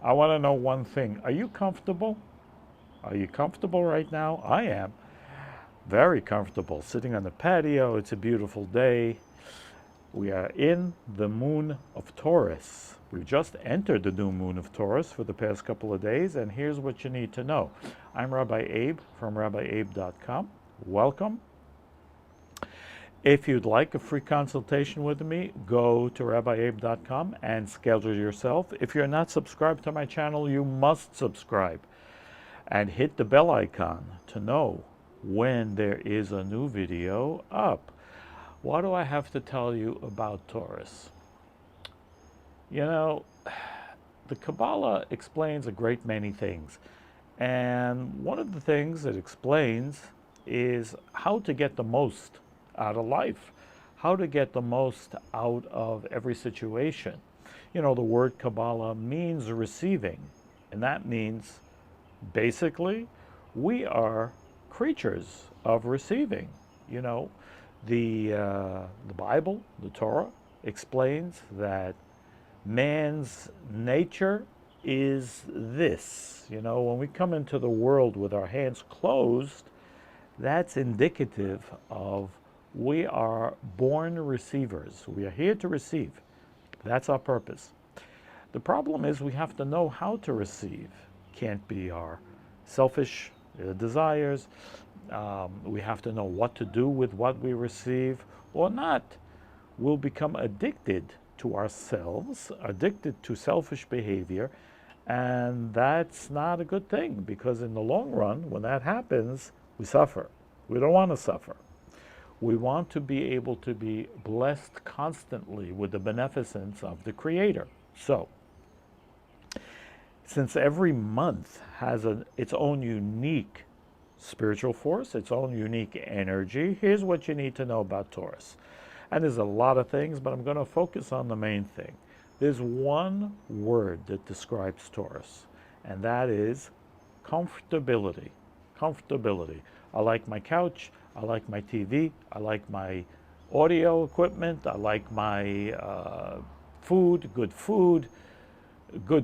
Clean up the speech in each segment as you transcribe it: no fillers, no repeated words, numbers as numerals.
I want to know one thing. Are you comfortable? Are you comfortable right now? I am very comfortable sitting on the patio. It's a beautiful day. We are in the moon of Taurus. We've just entered the new moon of Taurus for the past couple of days, and here's what you need to know. I'm Rabbi Abe from rabbieabe.com. Welcome. If you'd like a free consultation with me, go to rabbieabe.com and schedule yourself. If you're not subscribed to my channel, you must subscribe and hit the bell icon to know when there is a new video up. What do I have to tell you about Taurus? You know, the Kabbalah explains a great many things. And one of the things it explains is how to get the most out of life, how to get the most out of every situation. You know, the word Kabbalah means receiving, and that means basically we are creatures of receiving. You know, the Bible, the Torah, explains that man's nature is this. You know, when we come into the world with our hands closed, that's indicative of we are born receivers. We are here to receive. That's our purpose. The problem is we have to know how to receive. Can't be our selfish desires. We have to know what to do with what we receive or not. We'll become addicted to ourselves, addicted to selfish behavior, and that's not a good thing because in the long run, when that happens, we suffer. We don't want to suffer. We want to be able to be blessed constantly with the beneficence of the Creator. So, since every month has its own unique spiritual force, its own unique energy, here's what you need to know about Taurus. And there's a lot of things, but I'm going to focus on the main thing. There's one word that describes Taurus, and that is comfortability. Comfortability. I like my couch, I like my TV, I like my audio equipment, I like my food, good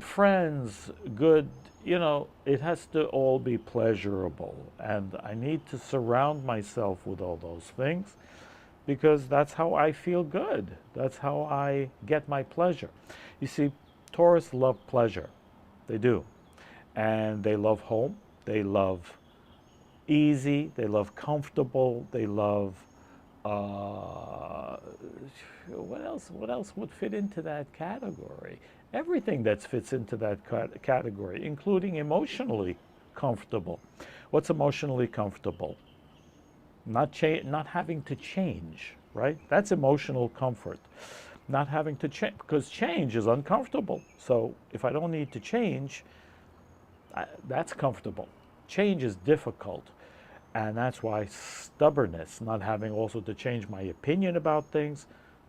friends, good, you know, it has to all be pleasurable. And I need to surround myself with all those things because that's how I feel good. That's how I get my pleasure. You see, Taurus love pleasure. They do. And they love home. They love easy. They love comfortable. They love what else? What else would fit into that category? Everything that fits into that category, including emotionally comfortable. What's emotionally comfortable? Not having to change, right? That's emotional comfort. Not having to change, because change is uncomfortable. So if I don't need to change, that's comfortable. Change is difficult. And that's why stubbornness, not having also to change my opinion about things,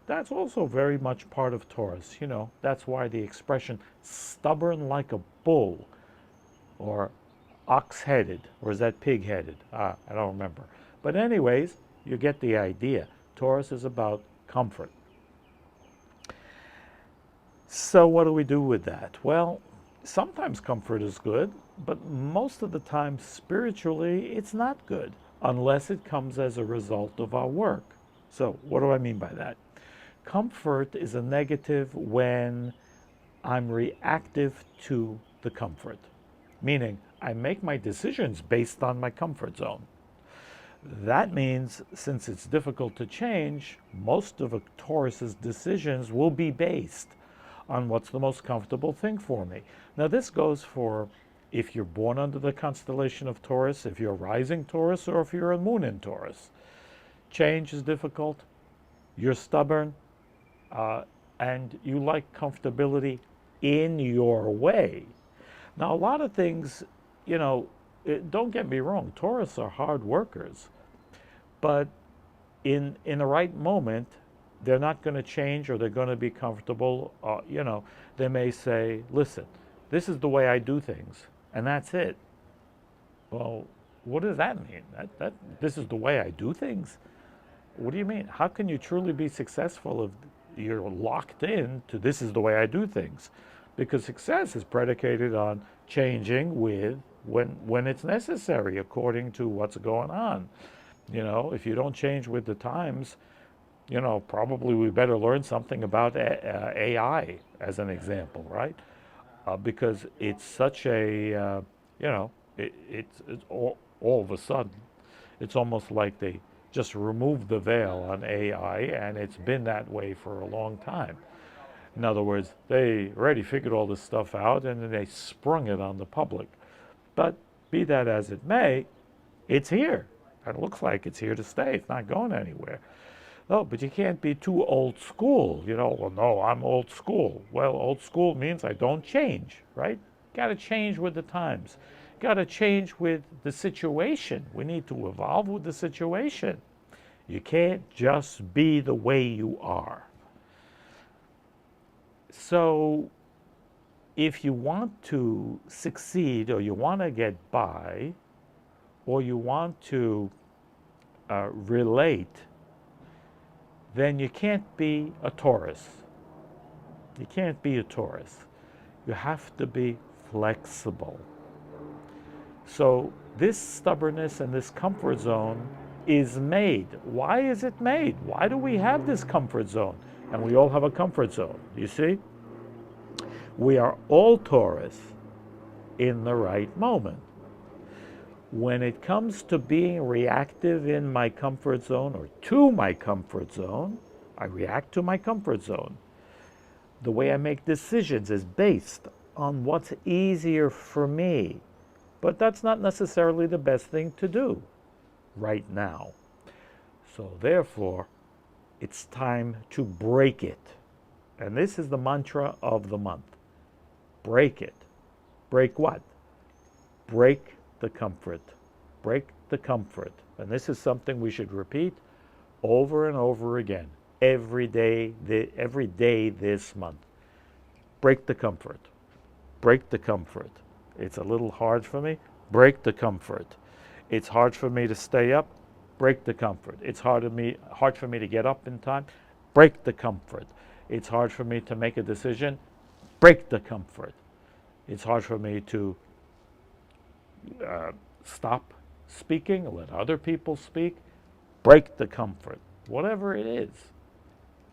that's also very much part of Taurus. You know, that's why the expression stubborn like a bull or ox-headed, or is that pig-headed? I don't remember. But anyways, you get the idea. Taurus is about comfort. So what do we do with that? Well, sometimes comfort is good, but most of the time spiritually it's not good unless it comes as a result of our work. So what do I mean by that? Comfort is a negative when I'm reactive to the comfort, meaning I make my decisions based on my comfort zone. That means since it's difficult to change, most of a Taurus's decisions will be based on what's the most comfortable thing for me. Now this goes for if you're born under the constellation of Taurus, if you're rising Taurus, or if you're a moon in Taurus. Change is difficult, you're stubborn, and you like comfortability in your way. Now a lot of things, you know, don't get me wrong, Taurus are hard workers, but in the right moment, they're not going to change or they're going to be comfortable. You know, they may say, listen, this is the way I do things, and that's it. Well, what does that mean? That this is the way I do things? What do you mean? How can you truly be successful if you're locked in to this is the way I do things? because success is predicated on changing with when it's necessary according to what's going on. If you don't change with the times, probably we better learn something about AI as an example, right? Because it's such a, it's all of a sudden, it's almost like they just removed the veil on AI, and it's been that way for a long time. In other words, they already figured all this stuff out, and then they sprung it on the public. But be that as it may, it's here. It looks like it's here to stay. It's not going anywhere. Oh, but you can't be too old school. Well, no, I'm old school. Well, old school means I don't change, right? Got to change with the times. Got to change with the situation. We need to evolve with the situation. You can't just be the way you are. So, if you want to succeed, or you want to get by, or you want to relate, then you can't be a Taurus. You can't be a Taurus. You have to be flexible. So this stubbornness and this comfort zone is made. Why is it made? Why do we have this comfort zone? And we all have a comfort zone, you see? We are all Taurus in the right moment. When it comes to being reactive in my comfort zone or to my comfort zone, I react to my comfort zone. The way I make decisions is based on what's easier for me. But that's not necessarily the best thing to do right now. So therefore, it's time to break it. And this is the mantra of the month. Break it. Break what? Break the comfort. Break the comfort. And this is something we should repeat over and over again. Every day this month. Break the comfort. Break the comfort. It's a little hard for me. Break the comfort. It's hard for me to stay up. Break the comfort. It's hard for me to get up in time. Break the comfort. It's hard for me to make a decision. Break the comfort. It's hard for me to stop speaking, let other people speak. Break the comfort. Whatever it is,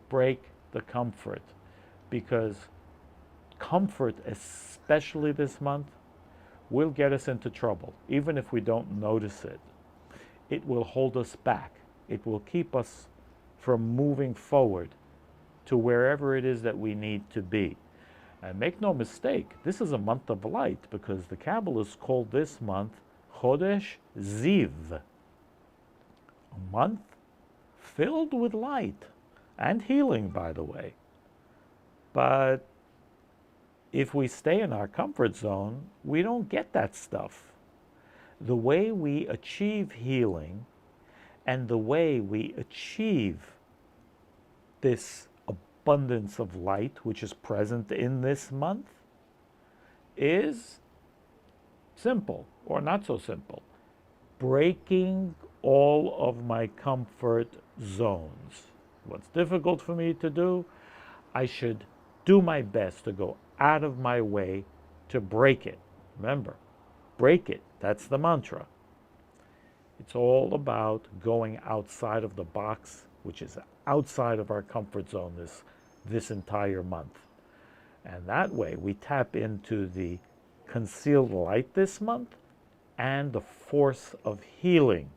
break the comfort. Because comfort, especially this month, will get us into trouble, even if we don't notice it. It will hold us back. It will keep us from moving forward to wherever it is that we need to be. And make no mistake, this is a month of light, because the Kabbalists called this month Chodesh Ziv, a month filled with light and healing, by the way. But if we stay in our comfort zone, we don't get that stuff. The way we achieve healing and the way we achieve this abundance of light, which is present in this month, is simple or not so simple. Breaking all of my comfort zones. What's difficult for me to do, I should do my best to go out of my way to break it. Remember, break it. That's the mantra. It's all about going outside of the box, which is outside of our comfort zone this entire month. And that way we tap into the concealed light this month and the force of healing.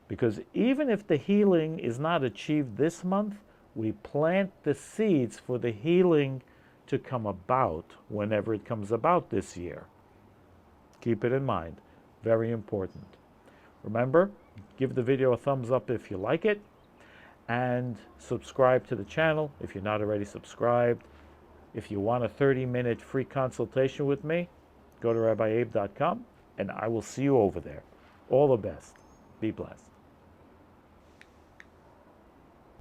Because even if the healing is not achieved this month, we plant the seeds for the healing to come about whenever it comes about this year. Keep it in mind. Very important. Remember, give the video a thumbs up if you like it, and subscribe to the channel if you're not already subscribed. If you want a 30-minute free consultation with me, go to rabbieabe.com, and I will see you over there. All the best. Be blessed.